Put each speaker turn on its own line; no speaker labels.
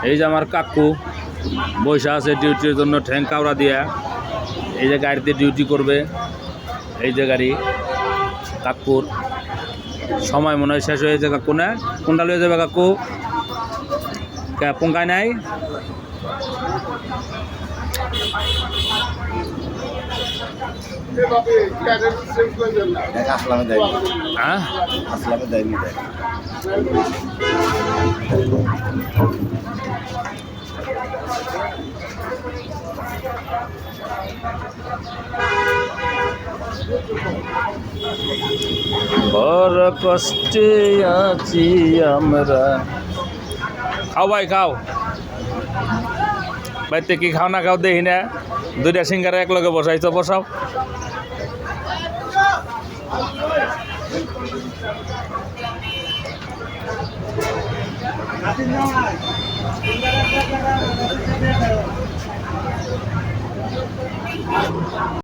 এই যে আমার কাকু বৈশা আছে ডিউটির জন্য ঠ্যাং কাউড়া দিয়া, এই যে গাড়িতে ডিউটি করবে। এই যে গাড়ি কাকুর সময় মনে হয় শেষ হয়ে যাবে। কাকু না কোনটা লয়ে যাবে কাকু? পঙ্কায় নাই। হ্যাঁ বড় কষ্টে আছি আমরা। খাও ভাই খাও, বাড়িতে কি খাও না খাও দেখি না। দুইটা সিঙ্গারা এক লগে বসাইছো, বসাও।